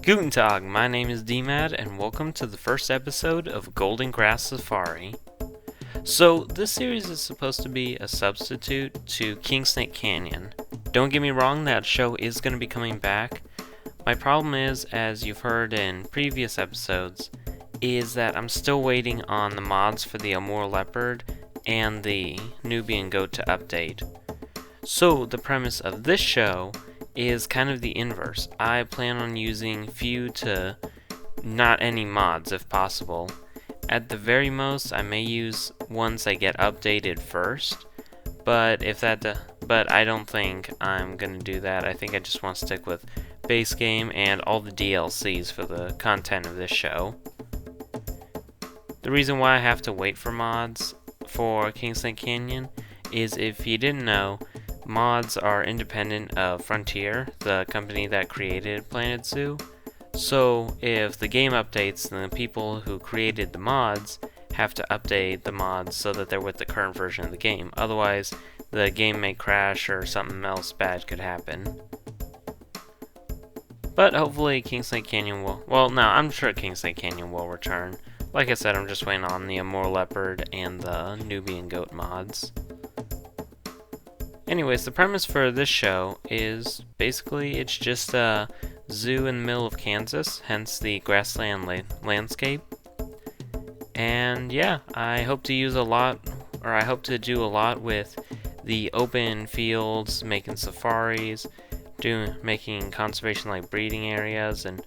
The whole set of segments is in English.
Guten Tag, my name is DMAD, and welcome to the first episode of Golden Grass Safari. So, this series is supposed to be a substitute to Kingsnake Canyon. Don't get me wrong, that show is going to be coming back. My problem is, as you've heard in previous episodes, is that I'm still waiting on the mods for the Amur Leopard and the Nubian Goat to update. So, the premise of this show is kind of the inverse. I plan on using few to not any mods if possible. At the very most, I may use ones that get updated first, but I don't think I'm gonna do that. I think I just want to stick with base game and all the DLCs for the content of this show. The reason why I have to wait for mods for Kingsnake Canyon is, if you didn't know, mods are independent of Frontier, the company that created Planet Zoo. So if the game updates, then the people who created the mods have to update the mods so that they're with the current version of the game. Otherwise, the game may crash or something else bad could happen. But hopefully Kingsnake Canyon will... Well, no, I'm sure Kingsnake Canyon will return. Like I said, I'm just waiting on the Amur Leopard and the Nubian Goat mods. Anyways, the premise for this show is basically it's just a zoo in the middle of Kansas, hence the grassland landscape. And yeah, I hope to do a lot with the open fields, making safaris, making conservation like breeding areas and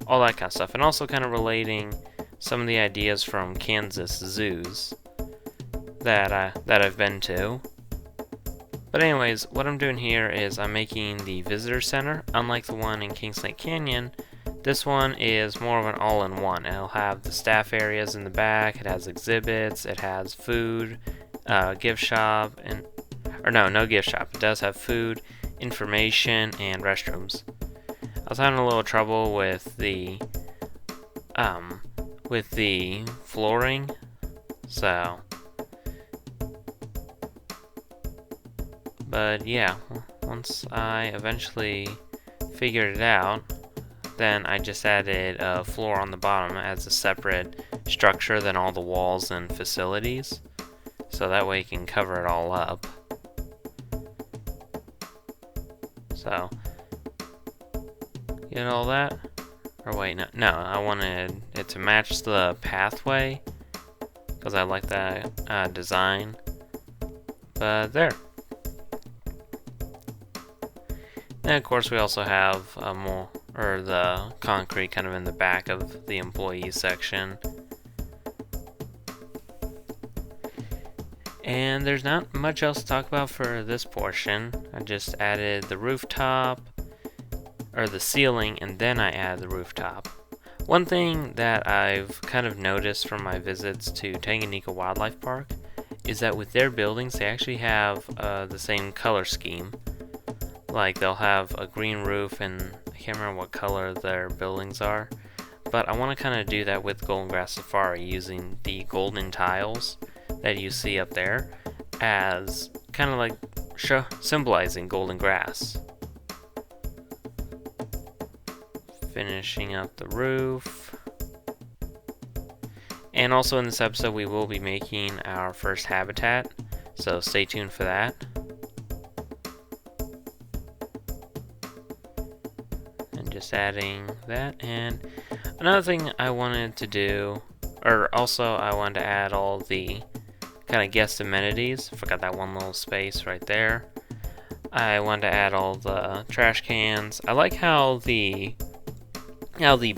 all that kind of stuff, and also kind of relating some of the ideas from Kansas zoos that I've been to. But anyways, what I'm doing here is I'm making the visitor center. Unlike the one in Kingsnake Canyon, this one is more of an all-in-one. It'll have the staff areas in the back, it has exhibits, it has food, gift shop, no gift shop. It does have food, information, and restrooms. I was having a little trouble with the flooring, so... But yeah, once I eventually figured it out, then I just added a floor on the bottom as a separate structure than all the walls and facilities. So that way you can cover it all up. So, get all that? Or wait, no, I wanted it to match the pathway, because I like that design. But there. And of course we also have the concrete kind of in the back of the employee section. And there's not much else to talk about for this portion. I just added the rooftop, or the ceiling, and then I added the rooftop. One thing that I've kind of noticed from my visits to Tanganyika Wildlife Park is that with their buildings they actually have the same color scheme. Like, they'll have a green roof, and I can't remember what color their buildings are, but I want to kind of do that with Golden Grass Safari, using the golden tiles that you see up there as kind of like symbolizing golden grass. Finishing up the roof. And also in this episode we will be making our first habitat, so stay tuned for that. Just adding that. And another thing I wanted to do, or also I wanted to add all the kind of guest amenities. Forgot that one little space right there. I wanted to add all the trash cans. I like how the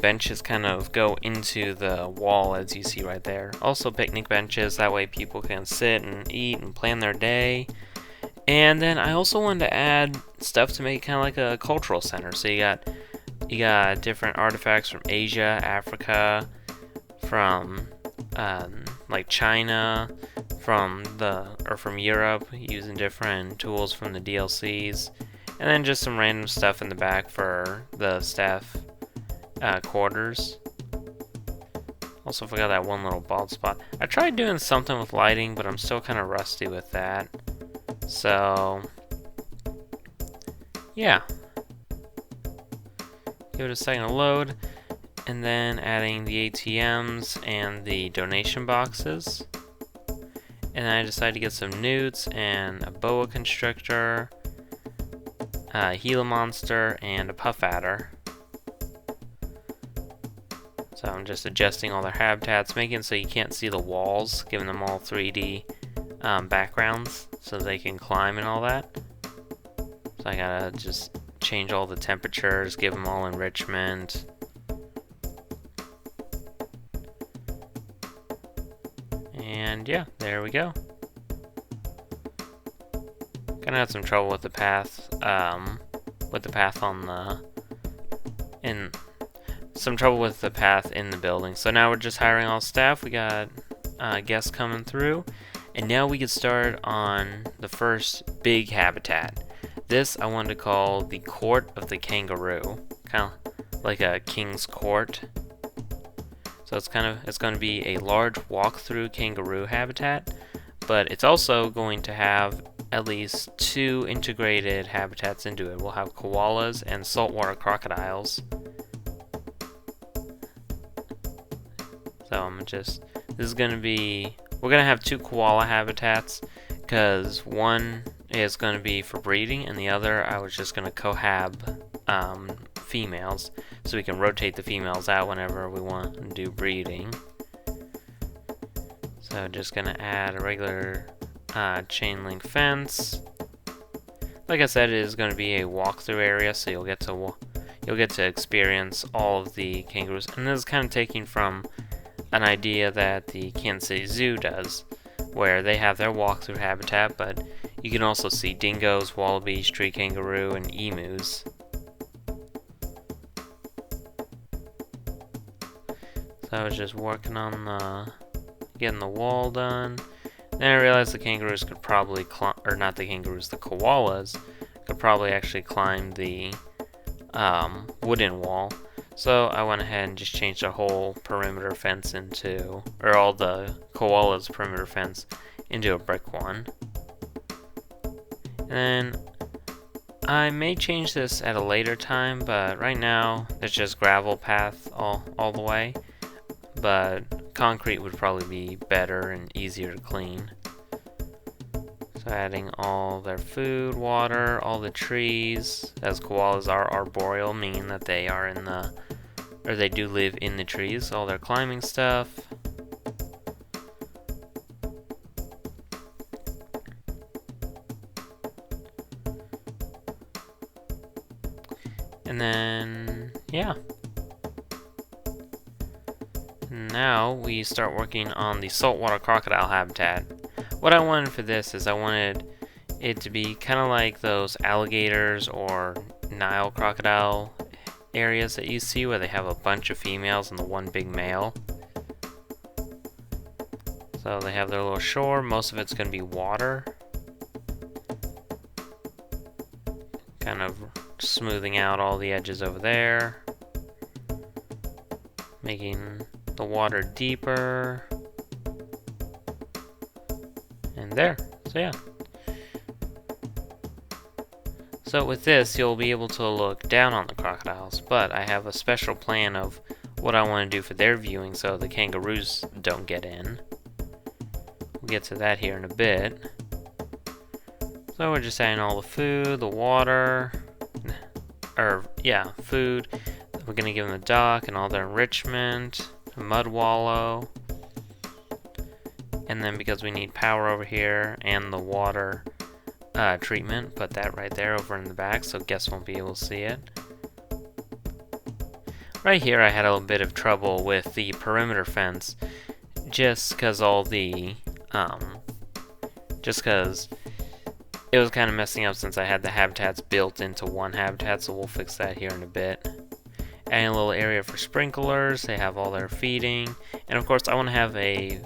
benches kind of go into the wall, as you see right there. Also picnic benches, that way people can sit and eat and plan their day. And then I also wanted to add stuff to make it kind of like a cultural center. So you got different artifacts from Asia, Africa, from like China, from Europe, using different tools from the DLCs, and then just some random stuff in the back for the staff quarters. Also forgot that one little bald spot. I tried doing something with lighting, but I'm still kind of rusty with that. So yeah. Give it a second to load. And then adding the ATMs and the donation boxes. And then I decided to get some newts and a boa constrictor, a Gila monster, and a puff adder. So I'm just adjusting all their habitats, making it so you can't see the walls, giving them all 3D backgrounds so they can climb and all that. So I gotta just change all the temperatures, give them all enrichment. And yeah, there we go. Kinda had some trouble with the path, on the, in the building. So now we're just hiring all staff. We got guests coming through, and now we can start on the first big habitat. This I wanted to call the Court of the Kangaroo, kind of like a king's court. So it's going to be a large walk-through kangaroo habitat, but it's also going to have at least 2 integrated habitats into it. We'll have koalas and saltwater crocodiles. So we're going to have 2 koala habitats, because one is going to be for breeding, and the other I was just going to cohab females, so we can rotate the females out whenever we want to do breeding. So just going to add a regular chain link fence. Like I said, it is going to be a walkthrough area, so you'll get to experience all of the kangaroos. And this is kind of taking from an idea that the Kansas City Zoo does, where they have their walkthrough habitat, but you can also see dingoes, wallabies, tree kangaroo, and emus. So I was just working on getting the wall done. Then I realized the kangaroos could probably or not the kangaroos, the koalas could probably actually climb the wooden wall. So I went ahead and just changed the whole perimeter fence or all the koalas' perimeter fence into a brick one. And then I may change this at a later time, but right now it's just gravel path all the way. But concrete would probably be better and easier to clean. So adding all their food, water, all the trees, as koalas are arboreal, meaning that they are they do live in the trees, all their climbing stuff. And then, yeah. Now we start working on the saltwater crocodile habitat. What I wanted for this is I wanted it to be kind of like those alligators or Nile crocodile areas that you see where they have a bunch of females and the one big male. So they have their little shore. Most of it's going to be water. Kind of smoothing out all the edges over there. Making the water deeper. And there. So yeah. So with this, you'll be able to look down on the crocodiles, but I have a special plan of what I want to do for their viewing so the kangaroos don't get in. We'll get to that here in a bit. So we're just adding all the food, the water, food. We're going to give them a dock and all their enrichment, a mud wallow. And then because we need power over here and the water treatment, put that right there over in the back so guests won't be able to see it. Right here I had a little bit of trouble with the perimeter fence just because it was kind of messing up since I had the habitats built into one habitat, so we'll fix that here in a bit. Adding a little area for sprinklers, they have all their feeding, and of course I want to have a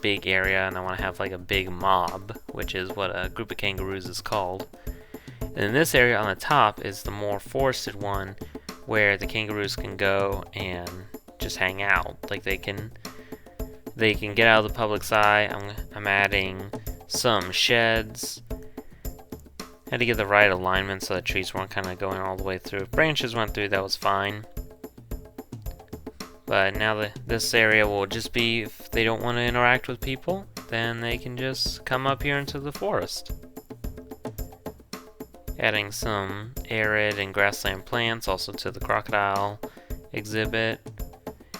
big area, and I want to have like a big mob, which is what a group of kangaroos is called. And then this area on the top is the more forested one, where the kangaroos can go and just hang out. Like they can get out of the public's eye. I'm adding some sheds. Had to get the right alignment so the trees weren't kind of going all the way through. If branches went through, that was fine. But now that this area will just be, if they don't want to interact with people, then they can just come up here into the forest. Adding some arid and grassland plants also to the crocodile exhibit,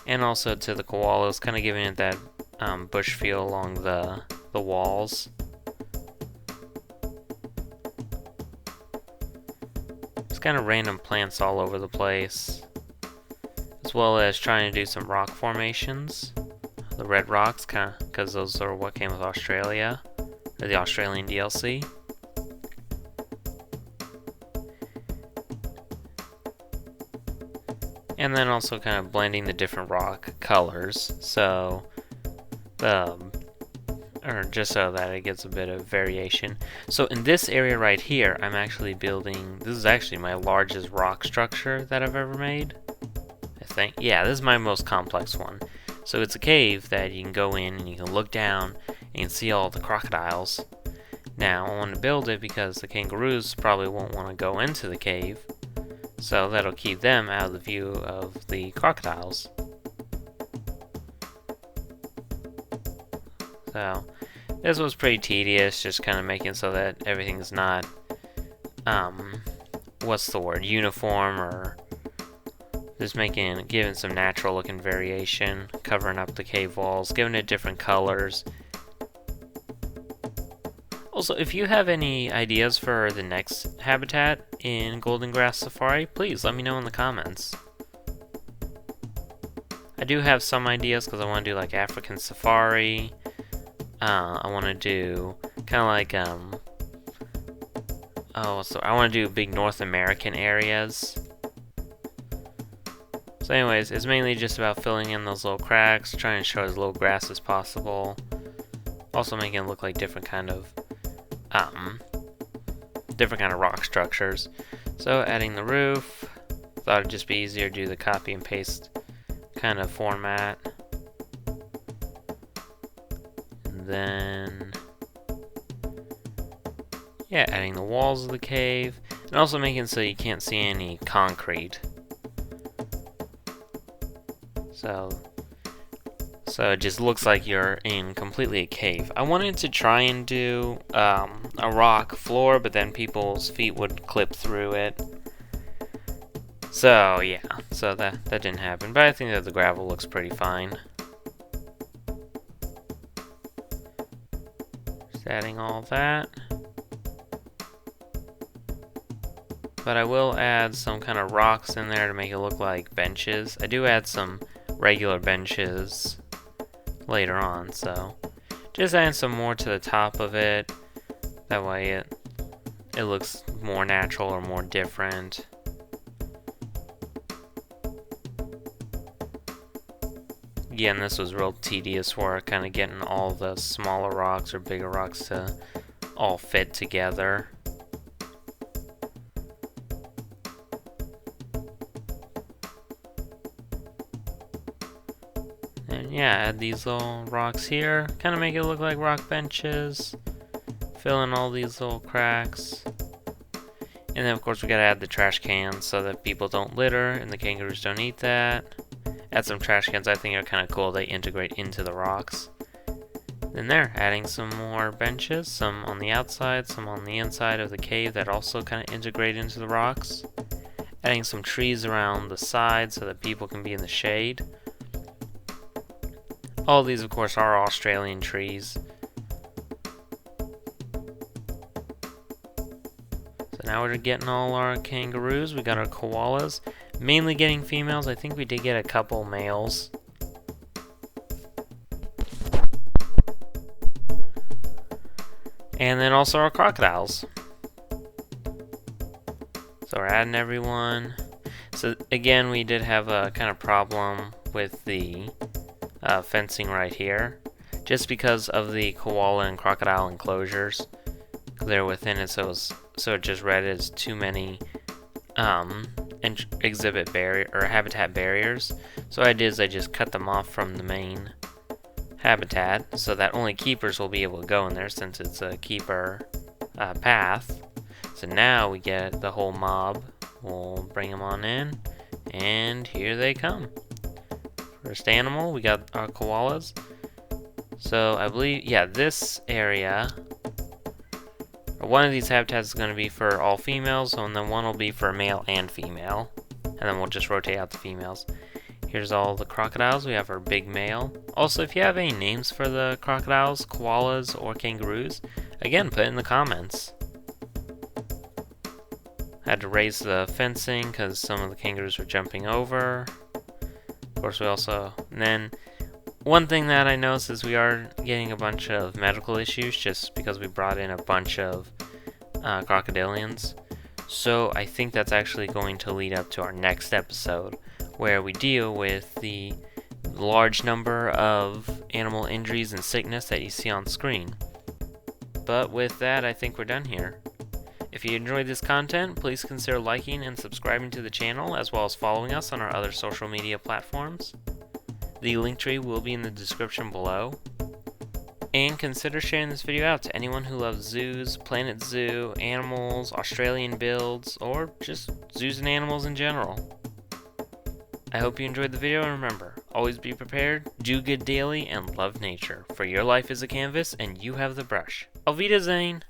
and also to the koalas, kind of giving it that bush feel along the walls. Just kind of random plants all over the place, as well as trying to do some rock formations. The red rocks, kind of, because those are what came with Australia, or the Australian DLC. And then also kind of blending the different rock colors, so or just so that it gets a bit of variation. So in this area right here, I'm actually building, this is actually my largest rock structure that I've ever made, I think. Yeah, this is my most complex one. So it's a cave that you can go in and you can look down and you can see all the crocodiles. Now, I want to build it because the kangaroos probably won't want to go into the cave, so that'll keep them out of the view of the crocodiles. So, this was pretty tedious, just kind of making so that everything's not, what's the word, uniform, or just giving some natural looking variation, covering up the cave walls, giving it different colors. Also, if you have any ideas for the next habitat in Golden Grass Safari, please let me know in the comments. I do have some ideas because I want to do like African Safari. I want to do kind of like I want to do big North American areas. So anyways, it's mainly just about filling in those little cracks, trying to show as little grass as possible. Also making it look like different kind of rock structures. So adding the roof, thought it'd just be easier to do the copy and paste kind of format. And then, yeah, adding the walls of the cave, and also making it so you can't see any concrete. So it just looks like you're in completely a cave. I wanted to try and do a rock floor, but then people's feet would clip through it. So yeah, so that didn't happen. But I think that the gravel looks pretty fine. Just adding all that. But I will add some kind of rocks in there to make it look like benches. I do add some regular benches later on, so just add some more to the top of it. That way it looks more natural or more different. Again, this was real tedious work, kind of getting all the smaller rocks or bigger rocks to all fit together. And yeah, add these little rocks here, kind of make it look like rock benches. Fill in all these little cracks. And then of course we gotta add the trash cans so that people don't litter and the kangaroos don't eat that. Add some trash cans, I think are kind of cool, they integrate into the rocks. Then there, adding some more benches, some on the outside, some on the inside of the cave that also kind of integrate into the rocks. Adding some trees around the side so that people can be in the shade. All these, of course, are Australian trees. So now we're getting all our kangaroos. We got our koalas. Mainly getting females. I think we did get a couple males. And then also our crocodiles. So we're adding everyone. So again, we did have a kind of problem with the fencing right here, just because of the koala and crocodile enclosures. They're within it, so it just read as too many exhibit barrier or habitat barriers. So what I did is I just cut them off from the main habitat so that only keepers will be able to go in there, since it's a keeper path. So now we get the whole mob. We'll bring them on in, and here they come. First animal, we got our koalas. So I believe, yeah, this area, or one of these habitats is going to be for all females, and then one will be for male and female. And then we'll just rotate out the females. Here's all the crocodiles. We have our big male. Also, if you have any names for the crocodiles, koalas, or kangaroos, again, put it in the comments. I had to raise the fencing because some of the kangaroos were jumping over. Of course, we also, and then one thing that I noticed is we are getting a bunch of medical issues just because we brought in a bunch of crocodilians. So I think that's actually going to lead up to our next episode, where we deal with the large number of animal injuries and sickness that you see on screen. But with that, I think we're done here. If you enjoyed this content, please consider liking and subscribing to the channel, as well as following us on our other social media platforms. The link tree will be in the description below. And consider sharing this video out to anyone who loves zoos, Planet Zoo, animals, Australian builds, or just zoos and animals in general. I hope you enjoyed the video, and remember, always be prepared, do good daily, and love nature, for your life is a canvas and you have the brush. Auf Wiedersehen!